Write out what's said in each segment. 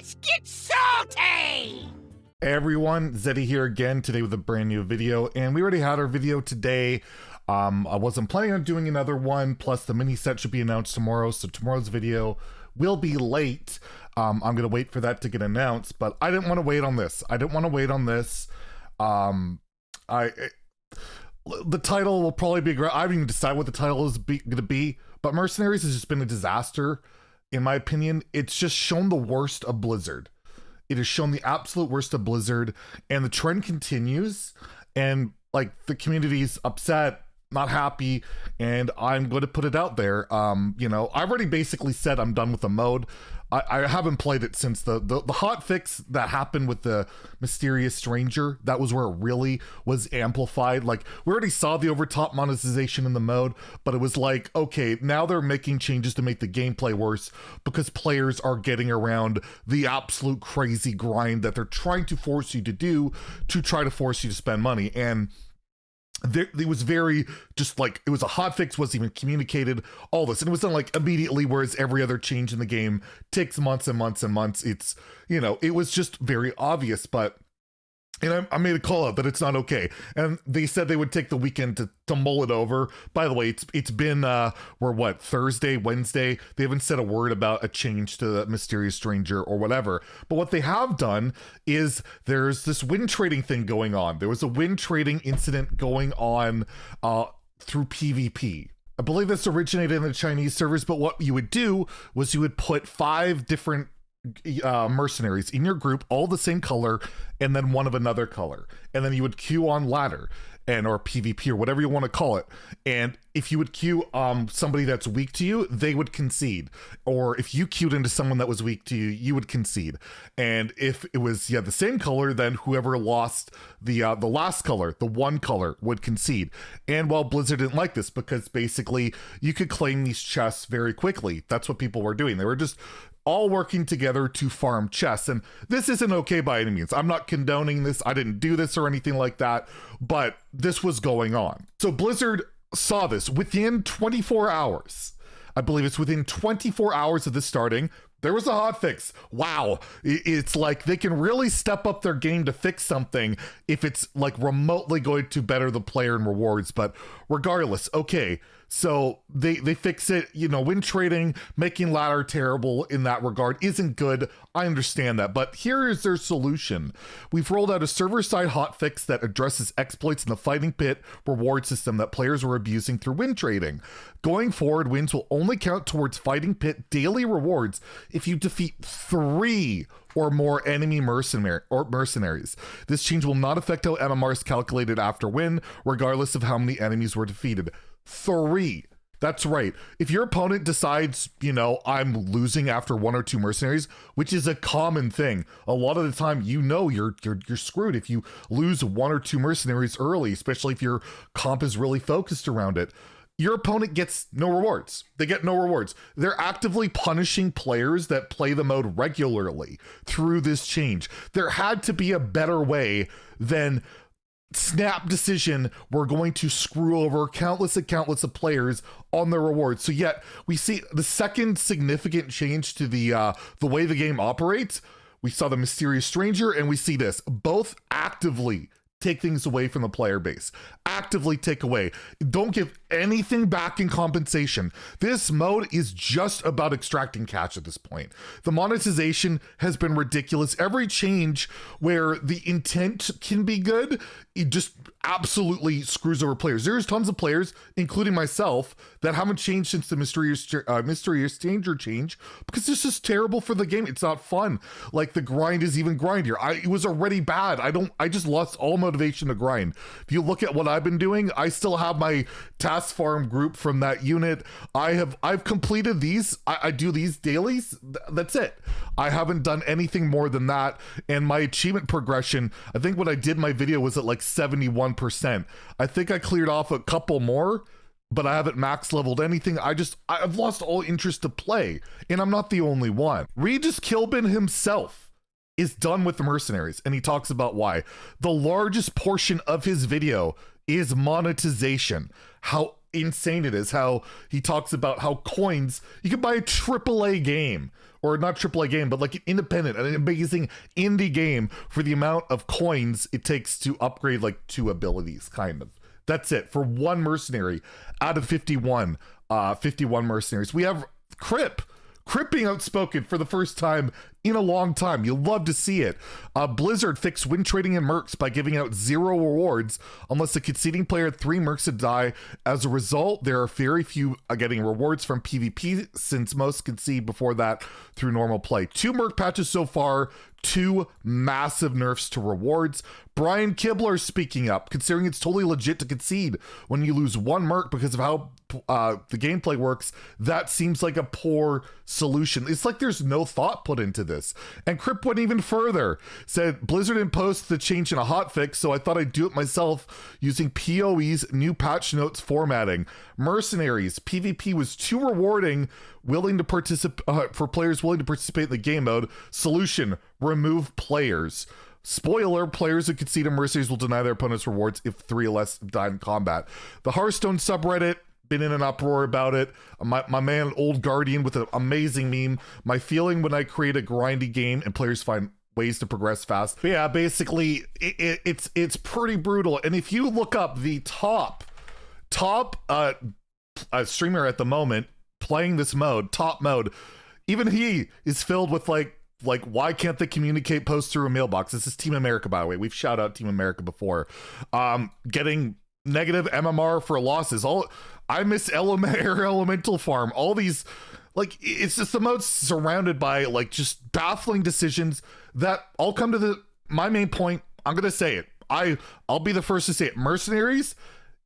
Let's get salty! Hey everyone, Zeddy here again today with a brand new video, and we already had our video today. I wasn't planning on doing another one, plus the mini set should be announced tomorrow, so tomorrow's video will be late. I'm gonna wait for that to get announced, but I didn't want to wait on this. The title will probably be great. I haven't even decided what the title is gonna be, but Mercenaries has just been a disaster, in my opinion. It's just shown the worst of Blizzard. It has shown the absolute worst of Blizzard, and the trend continues, and like the community's upset, not happy, and I'm going to put it out there. You know, I've already basically said I'm done with the mode. I haven't played it since the hot fix that happened with the Mysterious Stranger. That was where it really was amplified. Like, we already saw the overtop monetization in the mode, but it was like, okay, now they're making changes to make the gameplay worse because players are getting around the absolute crazy grind that they're trying to force you to do to try to force you to spend money. And it was very just like, it was a hot fix, wasn't even communicated, all this, and it was done like immediately, whereas every other change in the game takes months and months and months. It's, you know, it was just very obvious. But and I made a call out that it's not okay, and they said they would take the weekend to mull it over. By the way, it's been we're what, Thursday, Wednesday. They haven't said a word about a change to the Mysterious Stranger or whatever. But what they have done is there's this win trading thing going on. There was a win trading incident going on through PvP. I believe this originated in the Chinese servers, but what you would do was you would put 5 different mercenaries in your group, all the same color, and then one of another color, and then you would queue on ladder or PvP or whatever you want to call it. And if you would queue somebody that's weak to you, they would concede, or if you queued into someone that was weak to you, you would concede. And if it was the same color, then whoever lost the last color, the one color, would concede. And while Blizzard didn't like this, because basically you could claim these chests very quickly. That's what people were doing. They were just all working together to farm chests, and this isn't okay by any means. I'm not condoning this. I didn't do this or anything like that, but this was going on. So Blizzard saw this within 24 hours. I believe it's within 24 hours of this starting, there was a hotfix. Wow. It's like they can really step up their game to fix something if it's like remotely going to better the player and rewards. But regardless, okay, so they fix it. You know, win trading, making ladder terrible in that regard isn't good. I understand that, but here is their solution. We've rolled out a server-side hotfix that addresses exploits in the Fighting Pit reward system that players were abusing through win trading. Going forward, wins will only count towards Fighting Pit daily rewards if you defeat 3 or more enemy mercenaries. This change will not affect how MMR is calculated after win, regardless of how many enemies were defeated. 3. That's right. If your opponent decides, you know, I'm losing after 1 or 2 mercenaries, which is a common thing, a lot of the time, you know, you're screwed if you lose 1 or 2 mercenaries early, especially if your comp is really focused around it. Your opponent gets no rewards. They get no rewards. They're actively punishing players that play the mode regularly through this change. There had to be a better way than snap decision. We're going to screw over countless of players on their rewards. So yet we see the second significant change to the way the game operates. We saw the Mysterious Stranger, and we see this. Both actively take things away from the player base. Actively take away. Don't give anything back in compensation. This mode is just about extracting cash at this point. The monetization has been ridiculous. Every change where the intent can be good, it just absolutely screws over players. There's tons of players, including myself, that haven't changed since the Mysterious Stranger change because this is terrible for the game. It's not fun. Like, the grind is even grindier. It was already bad. I just lost all motivation to grind. If you look at what I've been doing, I still have my task farm group from that unit. I've completed these. I do these dailies. That's it. I haven't done anything more than that. And my achievement progression, I think when I did my video was at like 71%. I think I cleared off a couple more, but I haven't max leveled anything. I've lost all interest to play, and I'm not the only one. Regis Kilbin himself is done with the mercenaries, and he talks about why. The largest portion of his video is monetization. How insane it is. How he talks about how coins, you can buy a AAA game or not AAA game, but like an independent, an amazing indie game for the amount of coins it takes to upgrade like 2 abilities, kind of. That's it for 1 mercenary out of 51 mercenaries. We have Crip being outspoken for the first time in a long time. You'll love to see it. Blizzard fixed win trading in mercs by giving out 0 rewards unless the conceding player had 3 mercs to die. As a result, there are very few getting rewards from PvP, since most concede before that through normal play. 2 merc patches so far, 2 massive nerfs to rewards. Brian Kibler speaking up, considering it's totally legit to concede when you lose 1 merc because of how the gameplay works. That seems like a poor solution. It's like there's no thought put into this. And Crip went even further, said Blizzard imposed the change in a hotfix, so I thought I'd do it myself using PoE's new patch notes formatting. Mercenaries PvP was too rewarding, willing to participate for players willing to participate in the game mode. Solution: remove players. Spoiler, players who concede in mercenaries will deny their opponents rewards if 3 or less die in combat. The Hearthstone subreddit been in an uproar about it. My man Old Guardian with an amazing meme. My feeling when I create a grindy game and players find ways to progress fast. But yeah, basically it's pretty brutal. And if you look up the top streamer at the moment playing this mode, top mode, even he is filled with like why can't they communicate posts through a mailbox? This is Team America, by the way. We've shout out Team America before. Getting negative MMR for losses. I miss Elemental Farm. All these, like, it's just the most surrounded by like just baffling decisions that all come to my main point. I'm gonna say it. I'll be the first to say it. Mercenaries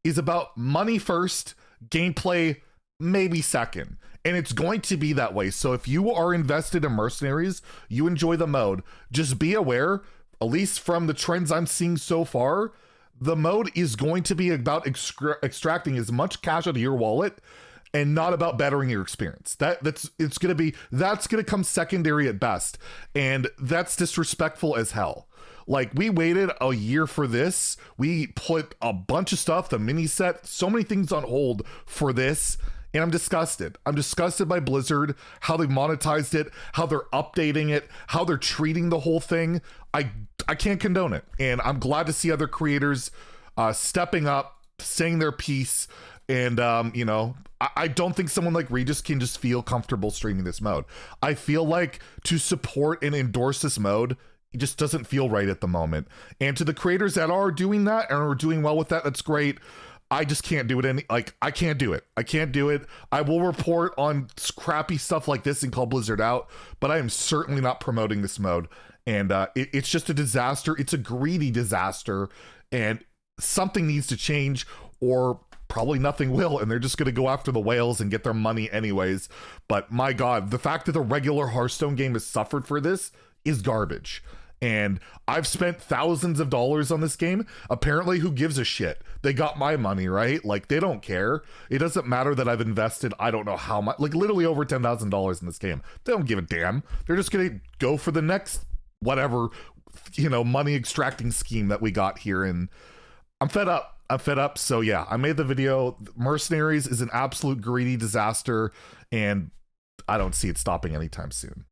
is about money first, gameplay maybe second. And it's going to be that way. So if you are invested in Mercenaries, you enjoy the mode, just be aware, at least from the trends I'm seeing so far, the mode is going to be about extracting as much cash out of your wallet and not about bettering your experience. That's going to come secondary at best. And that's disrespectful as hell. Like, we waited a year for this. We put a bunch of stuff, the mini set, so many things on hold for this. And I'm disgusted. I'm disgusted by Blizzard, how they monetized it, how they're updating it, how they're treating the whole thing. I can't condone it. And I'm glad to see other creators stepping up, saying their piece. And, you know, I don't think someone like Regis can just feel comfortable streaming this mode. I feel like to support and endorse this mode, it just doesn't feel right at the moment. And to the creators that are doing that and are doing well with that, that's great. I just can't do it I can't do it. I can't do it. I will report on crappy stuff like this and call Blizzard out, but I am certainly not promoting this mode. And it's just a disaster. It's a greedy disaster, and something needs to change, or probably nothing will, and they're just going to go after the whales and get their money anyways. But my God, the fact that the regular Hearthstone game has suffered for this is garbage. And I've spent thousands of dollars on this game. Apparently, who gives a shit? They got my money, right? Like, they don't care. It doesn't matter that I've invested, I don't know how much, like literally over $10,000 in this game. They don't give a damn. They're just going to go for the next whatever, you know, money extracting scheme that we got here. And I'm fed up. So yeah, I made the video. Mercenaries is an absolute greedy disaster, and I don't see it stopping anytime soon.